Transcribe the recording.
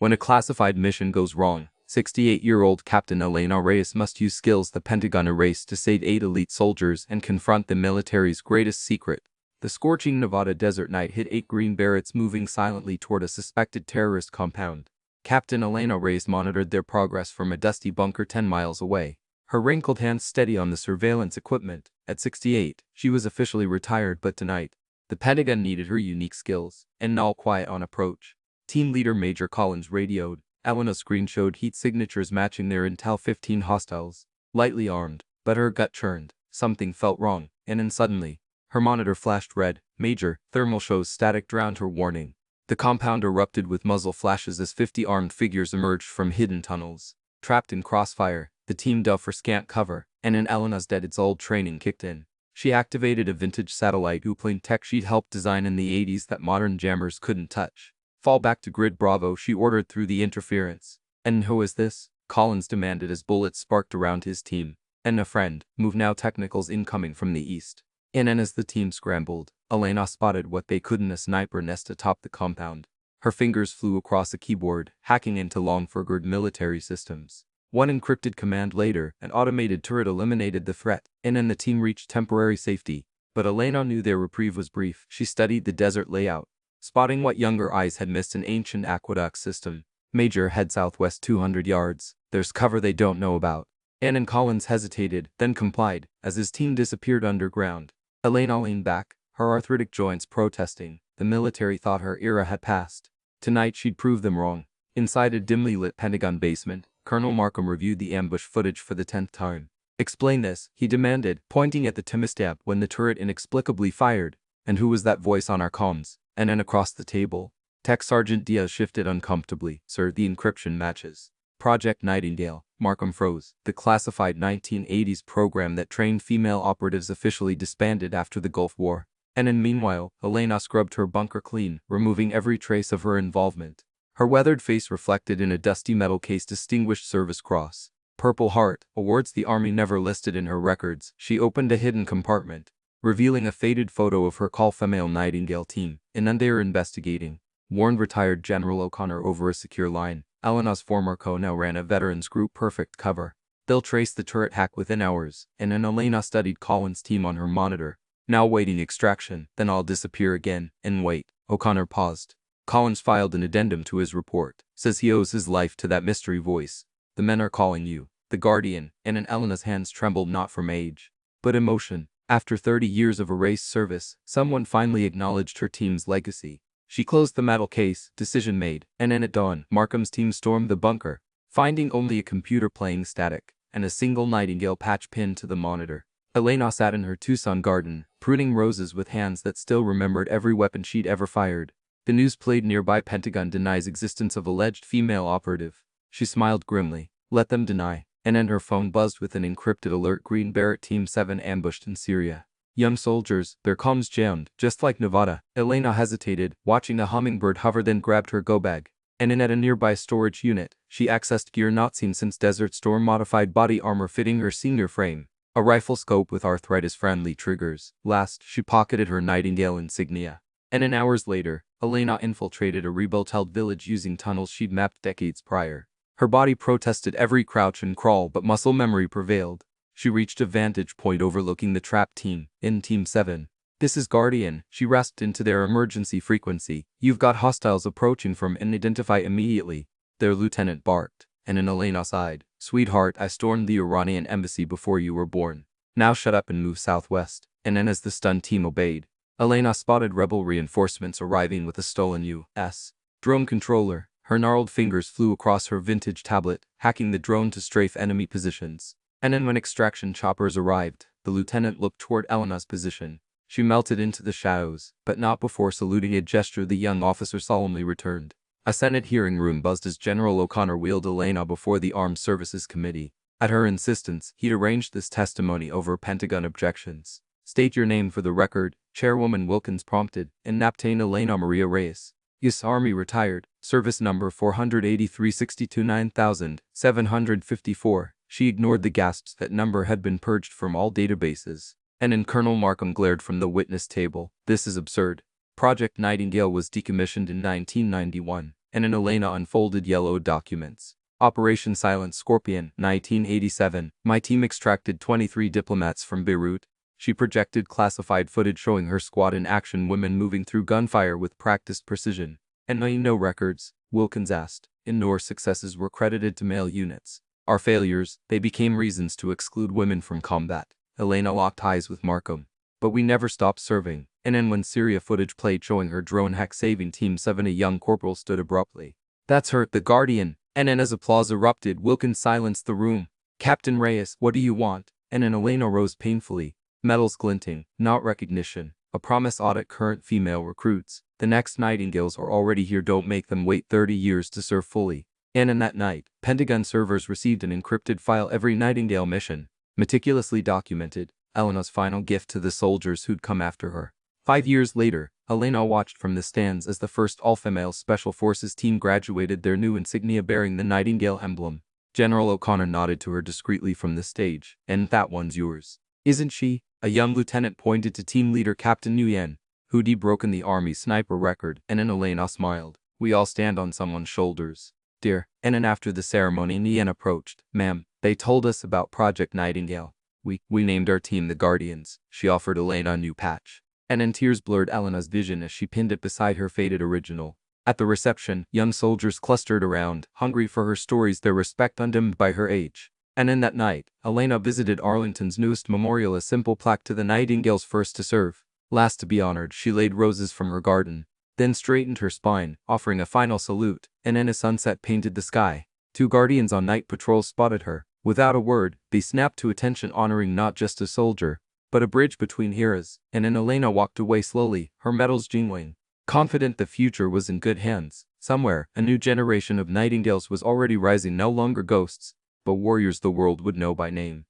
When a classified mission goes wrong, 68-year-old Captain Elena Reyes must use skills the Pentagon erased to save 8 elite soldiers and confront the military's greatest secret. The scorching Nevada desert night hit 8 Green Berets moving silently toward a suspected terrorist compound. Captain Elena Reyes monitored their progress from a dusty bunker 10 miles away, her wrinkled hands steady on the surveillance equipment. At 68, she was officially retired, but tonight, the Pentagon needed her unique skills, and all quiet on approach. Team leader Major Collins radioed. Elena's screen showed heat signatures matching their Intel 15 hostiles, lightly armed, but her gut churned. Something felt wrong, and then suddenly, her monitor flashed red. Major, thermal shows static drowned her warning. The compound erupted with muzzle flashes as 50 armed figures emerged from hidden tunnels. Trapped in crossfire, the team dove for scant cover, and in Elena's dead its old training kicked in. She activated a vintage satellite Uplane tech she'd helped design in the 80s that modern jammers couldn't touch. Fall back to Grid Bravo, she ordered through the interference. And who is this? Collins demanded as bullets sparked around his team. And a friend, move now, technicals incoming from the east. And as the team scrambled, Elena spotted what they couldn't, a sniper nest atop the compound. Her fingers flew across a keyboard, hacking into long-forgotten military systems. One encrypted command later, an automated turret eliminated the threat, and then the team reached temporary safety. But Elena knew their reprieve was brief. She studied the desert layout, spotting what younger eyes had missed: an ancient aqueduct system. Major, head southwest 200 yards. There's cover they don't know about. And Collins hesitated, then complied, as his team disappeared underground. Elena leaned back, her arthritic joints protesting. The military thought her era had passed. Tonight she'd prove them wrong. Inside a dimly lit Pentagon basement, Colonel Markham reviewed the ambush footage for the 10th time. Explain this, he demanded, pointing at the timestamp when the turret inexplicably fired. And who was that voice on our comms? And then across the table, Tech Sergeant Diaz shifted uncomfortably. Sir, the encryption matches. Project Nightingale. Markham froze. The classified 1980s program that trained female operatives officially disbanded after the Gulf War. And meanwhile, Elena scrubbed her bunker clean, removing every trace of her involvement. Her weathered face reflected in a dusty metal case Distinguished Service Cross. Purple Heart, awards the Army never listed in her records. She opened a hidden compartment, revealing a faded photo of her call female Nightingale team. And they are investigating, warned retired General O'Connor over a secure line. Elena's former co now ran a veterans group perfect cover. They'll trace the turret hack within hours. And then Elena studied Collins' team on her monitor, now waiting extraction. Then I'll disappear again. And wait. O'Connor paused. Collins filed an addendum to his report. Says he owes his life to that mystery voice. The men are calling you, the Guardian. And Elena's hands trembled, not from age, but emotion. After 30 years of erased service, someone finally acknowledged her team's legacy. She closed the metal case, decision made, and then at dawn, Markham's team stormed the bunker, finding only a computer playing static, and a single Nightingale patch pinned to the monitor. Elena sat in her Tucson garden, pruning roses with hands that still remembered every weapon she'd ever fired. The news played nearby. Pentagon denies existence of alleged female operative. She smiled grimly. Let them deny. And then her phone buzzed with an encrypted alert. Green Beret Team 7 ambushed in Syria. Young soldiers, their comms jammed, just like Nevada. Elena hesitated, watching a hummingbird hover, then grabbed her go bag. And in at a nearby storage unit, she accessed gear not seen since Desert Storm: modified body armor fitting her senior frame, a rifle scope with arthritis-friendly triggers. Last, she pocketed her Nightingale insignia. And hours later, Elena infiltrated a rebuilt-held village using tunnels she'd mapped decades prior. Her body protested every crouch and crawl, but muscle memory prevailed. She reached a vantage point overlooking the trapped team. In Team 7. This is Guardian. She rasped into their emergency frequency. You've got hostiles approaching from and identify immediately. Their lieutenant barked. And Elena sighed. Sweetheart, I stormed the Iranian embassy before you were born. Now shut up and move southwest. And then as the stunned team obeyed, Elena spotted rebel reinforcements arriving with a stolen U.S. drone controller. Her gnarled fingers flew across her vintage tablet, hacking the drone to strafe enemy positions. And then when extraction choppers arrived, the lieutenant looked toward Elena's position. She melted into the shadows, but not before saluting, a gesture the young officer solemnly returned. A Senate hearing room buzzed as General O'Connor wheeled Elena before the Armed Services Committee. At her insistence, he'd arranged this testimony over Pentagon objections. State your name for the record, Chairwoman Wilkins prompted, and Naptain Elena Maria Reyes. U.S. Army retired, service number 48362 9754. She ignored the gasps. That number had been purged from all databases. And Colonel Markham glared from the witness table. This is absurd. Project Nightingale was decommissioned in 1991, and in Elena unfolded yellow documents. Operation Silent Scorpion, 1987. My team extracted 23 diplomats from Beirut. She projected classified footage showing her squad in action, women moving through gunfire with practiced precision. And no records, Wilkins asked. And no successes were credited to male units. Our failures, they became reasons to exclude women from combat. Elena locked eyes with Markham. But we never stopped serving. And then when Syria footage played showing her drone hack saving Team 7, a young corporal stood abruptly. That's her, the Guardian. And then as applause erupted, Wilkins silenced the room. Captain Reyes, what do you want? And then Elena rose painfully. Medals glinting, not recognition. A promise audit current female recruits. The next Nightingales are already here, don't make them wait 30 years to serve fully. And in that night, Pentagon servers received an encrypted file every Nightingale mission, meticulously documented, Elena's final gift to the soldiers who'd come after her. 5 years later, Elena watched from the stands as the first all-female Special Forces team graduated, their new insignia bearing the Nightingale emblem. General O'Connor nodded to her discreetly from the stage. And that one's yours, isn't she? A young lieutenant pointed to team leader Captain Nguyen, who'd broken the Army sniper record, and then Elena smiled. We all stand on someone's shoulders, dear. And then after the ceremony, Nguyen approached. Ma'am, they told us about Project Nightingale. We named our team the Guardians. She offered Elena a new patch. And then tears blurred Elena's vision as she pinned it beside her faded original. At the reception, young soldiers clustered around, hungry for her stories, their respect undimmed by her age. And in that night, Elena visited Arlington's newest memorial, a simple plaque to the Nightingales first to serve, last to be honored. She laid roses from her garden, then straightened her spine, offering a final salute, and then a sunset painted the sky. 2 Guardians on night patrol spotted her. Without a word, they snapped to attention, honoring not just a soldier, but a bridge between eras. And then Elena walked away slowly, her medals jingling, confident the future was in good hands. Somewhere, a new generation of Nightingales was already rising, no longer ghosts, but warriors the world would know by name.